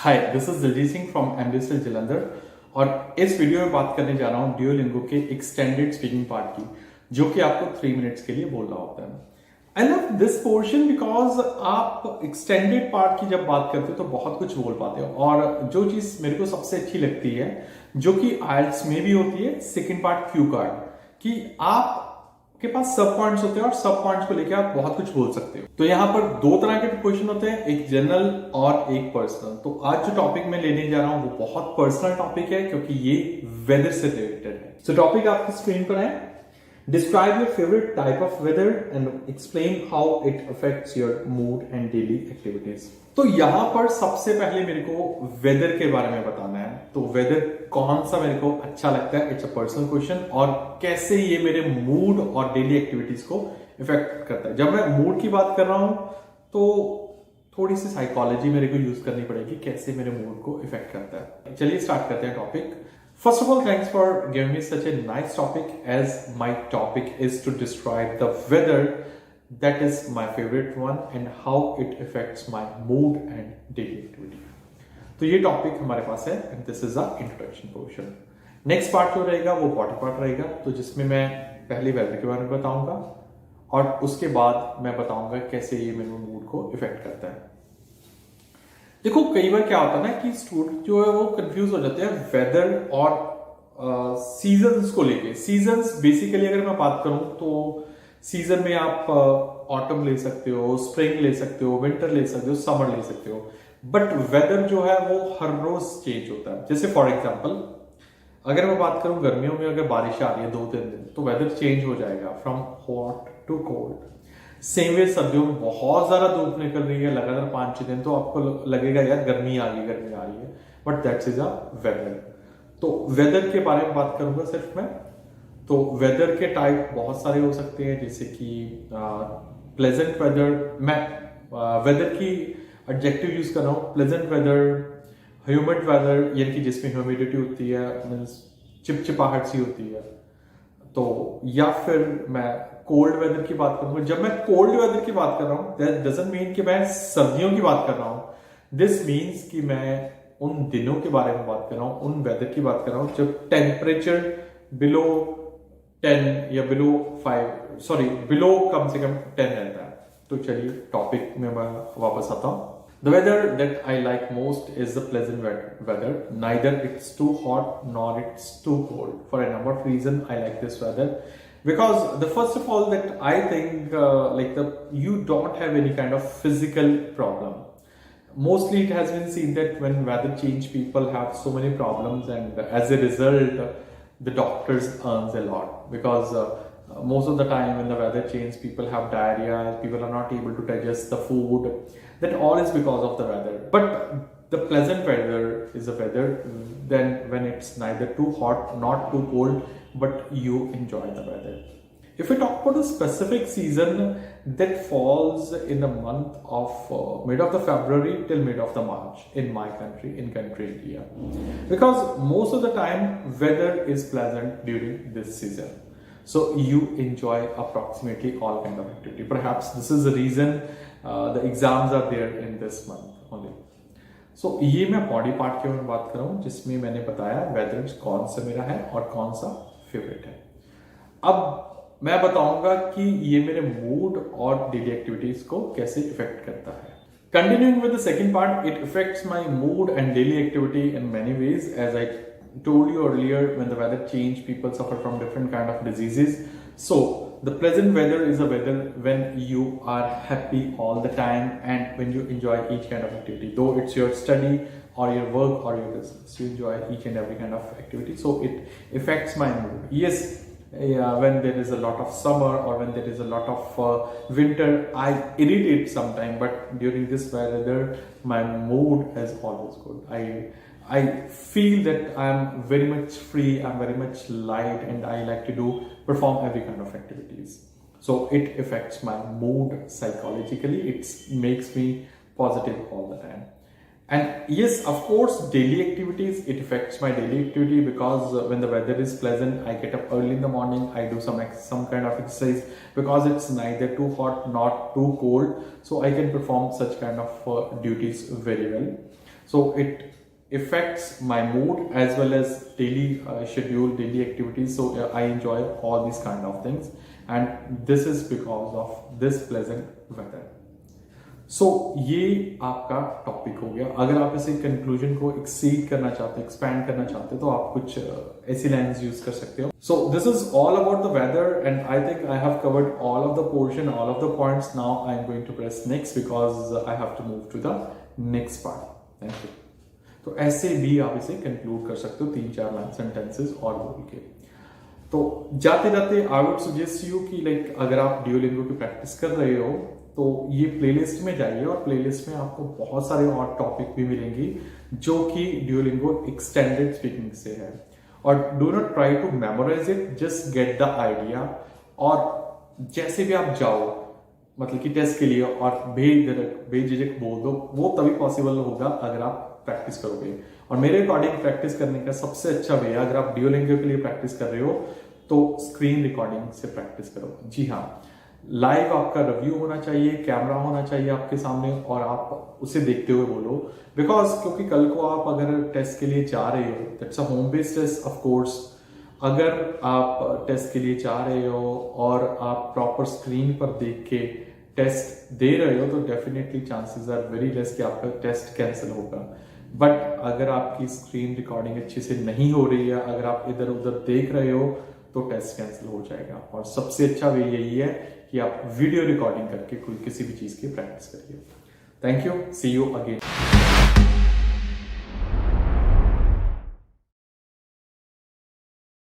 Hi, this is Diljit Singh from MBSL Jalandhar और इस video में बात करने जा रहा हूँ ड्यूओलिंगो के एक्सटेंडेड स्पीकिंग पार्ट की, जो कि आपको 3 मिनट्स के लिए बोलना होता है। I love this portion because आप एक्सटेंडेड पार्ट की जब बात करते हो तो बहुत कुछ बोल पाते हो। और जो चीज मेरे को सबसे अच्छी लगती है, जो कि आइल्स में भी होती है, सेकेंड पार्ट क्यू कार्ड, कि आप के पास सब पॉइंट्स होते हैं और सब पॉइंट्स को लेकर आप बहुत कुछ बोल सकते हो। तो यहाँ पर 2 तरह के क्वेश्चन होते हैं, एक जनरल और एक पर्सनल। तो आज जो टॉपिक मैं लेने जा रहा हूं वो बहुत पर्सनल टॉपिक है, क्योंकि ये वेदर से रिलेटेड है। सो टॉपिक आपकी स्क्रीन पर है। Describe your favourite type of weather and explain how it affects your mood and daily activities. तो यहां पर सबसे पहले मेरे को वेदर के बारे में बताना है। तो वेदर कौन सा मेरे को अच्छा लगता है, इट्स अ पर्सनल क्वेश्चन, और कैसे ये मेरे मूड और डेली एक्टिविटीज को इफेक्ट करता है। जब मैं मूड की बात कर रहा हूं तो थोड़ी सी साइकोलॉजी मेरे को यूज करनी पड़ेगी, कैसे मेरे मूड को इफेक्ट करता है। चलिए स्टार्ट करते हैं topic. First of all, thanks for giving me such a nice topic, as my topic is to describe the weather. That is my favorite one and how it affects my mood and daily activity. तो ये topic हमारे पास है and this is a introduction portion. Next part जो रहेगा वो body part रहेगा, तो जिसमें मैं पहले वेदर के बारे में बताऊंगा और उसके बाद मैं बताऊंगा कैसे ये मेरे मूड को इफेक्ट करता है। देखो, कई बार क्या होता है ना कि स्टूडेंट जो है वो कंफ्यूज हो जाते हैं वेदर और सीजन्स को लेके। सीजन्स बेसिकली अगर मैं बात करूं तो सीजन में आप ऑटम ले सकते हो, स्प्रिंग ले सकते हो, विंटर ले सकते हो, समर ले सकते हो। बट वेदर जो है वो हर रोज चेंज होता है। जैसे फॉर एग्जांपल अगर मैं बात करूं गर्मियों में अगर बारिश आ रही है 2-3 दिन, तो वेदर चेंज हो जाएगा from hot to cold. Same way सर्दियों में बहुत ज्यादा धूप निकल रही है लगातार 5-6 दिन, तो आपको लगेगा यार गर्मी आ रही है, but that's is a weather. तो वेदर के बारे में बात करूंगा सिर्फ मैं। तो वेदर के टाइप बहुत सारे हो सकते हैं, जैसे कि प्लेजेंट वेदर। मैं वेदर की एडजेक्टिव यूज कर रहा हूँ, प्लेजेंट वेदर, ह्यूमिड वेदर, यानी कि जिसमें ह्यूमिडिटी होती है, मीन्स चिपचिपाहट सी होती है। तो या फिर मैं कोल्ड वेदर की बात करूंगा। जब मैं कोल्ड वेदर की बात कर रहा हूं, दैट डजंट मीन कि मैं सर्दियों की बात कर रहा हूं। दिस मीन्स कि मैं उन दिनों के बारे में बात कर रहा हूं, उन वेदर की बात कर रहा हूं जब टेम्परेचर बिलो 10 या बिलो कम से कम 10 रहता है। तो चलिए टॉपिक में मैं वापस आता हूं। The weather that I like most is the pleasant weather. Neither it's too hot nor it's too cold. For a number of reasons, I like this weather because the first of all that I think you don't have any kind of physical problem. Mostly it has been seen that when weather change, people have so many problems, and as a result, the doctors earns a lot because most of the time when the weather changes, people have diarrhea, people are not able to digest the food. That all is because of the weather. But the pleasant weather is a weather then when it's neither too hot not too cold, but you enjoy the weather. If we talk about a specific season that falls in the month of mid of the February till mid of the March in my country, in country India, because most of the time weather is pleasant during this season, so you enjoy approximately all kind of activity. Perhaps this is the reason the exams are there in this month only. So ये मैं body part के बारे में बात कर रहा हूँ, जिसमें मैंने बताया वेदर कौन सा मेरा है और कौन सा फेवरेट है। अब मैं बताऊंगा कि ये मेरे मूड और डेली एक्टिविटीज को कैसे इफेक्ट करता है। Continuing with the second part, it affects my mood and daily activity in many ways. As I told you earlier, when the weather change, people suffer from different kind of diseases. So the pleasant weather is a weather when you are happy all the time and when you enjoy each kind of activity. Though it's your study or your work or your business, you enjoy each and every kind of activity. So it affects my mood. Yes, when there is a lot of summer or when there is a lot of winter, I irritate sometimes. But during this weather, my mood is always good. I feel that I'm very much free, I'm very much light, and I like to perform every kind of activities. So it affects my mood psychologically. It makes me positive all the time. And yes, of course, daily activities, it affects my daily activity because when the weather is pleasant, I get up early in the morning, I do some kind of exercise because it's neither too hot, not too cold. So I can perform such kind of duties very well. So it affects my mood as well as daily schedule, daily activities. So I enjoy all these kind of things, and this is because of this pleasant weather. सो ये आपका topic हो गया. अगर आप इसे conclusion को exceed करना चाहते, एक्सपैंड करना चाहते, तो आप कुछ ऐसी लाइन्स यूज कर सकते हो. So this is all about the weather and I think I have covered all of the portion, all of the points. Now I am going to press next because I have to move to the next part. Thank you. तो ऐसे भी आप इसे conclude कर सकते हो 3-4 line sentences और बोल के. तो जाते जाते आई वुड सजेस्ट यू कि लाइक अगर आप ड्यूओलिंगो की प्रैक्टिस कर रहे हो तो ये प्लेलिस्ट में जाइए, और प्लेलिस्ट में आपको बहुत सारे और टॉपिक भी मिलेंगे जो कि ड्यूओलिंगो एक्सटेंडेड स्पीकिंग से है. और do not try to memorise it, just get the idea. और जैसे भी आप जाओ मतलब कि टेस्ट के लिए, और बेझिझक बोल दो, वो तभी पॉसिबल होगा अगर आप प्रैक्टिस करोगे. और मेरे अकॉर्डिंग प्रैक्टिस करने का सबसे अच्छा वे अगर आप ड्यूओलिंगो के लिए प्रैक्टिस कर रहे हो तो स्क्रीन रिकॉर्डिंग से प्रैक्टिस करो. जी हाँ, लाइव आपका रिव्यू होना चाहिए, कैमरा होना चाहिए आपके सामने, और आप उसे देखते हुए बोलो. बिकॉज क्योंकि कल को आप अगर टेस्ट के लिए जा रहे हो, that's a home based test of course. अगर आप टेस्ट के लिए जा रहे हो और आप प्रॉपर स्क्रीन पर देख के टेस्ट दे रहे हो, तो definitely chances are very less कि आपका टेस्ट कैंसिल होगा. बट अगर आपकी स्क्रीन रिकॉर्डिंग अच्छे से नहीं हो रही है, अगर आप इधर उधर देख रहे हो, तो टेस्ट कैंसिल हो जाएगा. और सबसे अच्छा वे यही है कि आप वीडियो रिकॉर्डिंग करके कोई किसी भी चीज की प्रैक्टिस करिए. Thank you. See you again.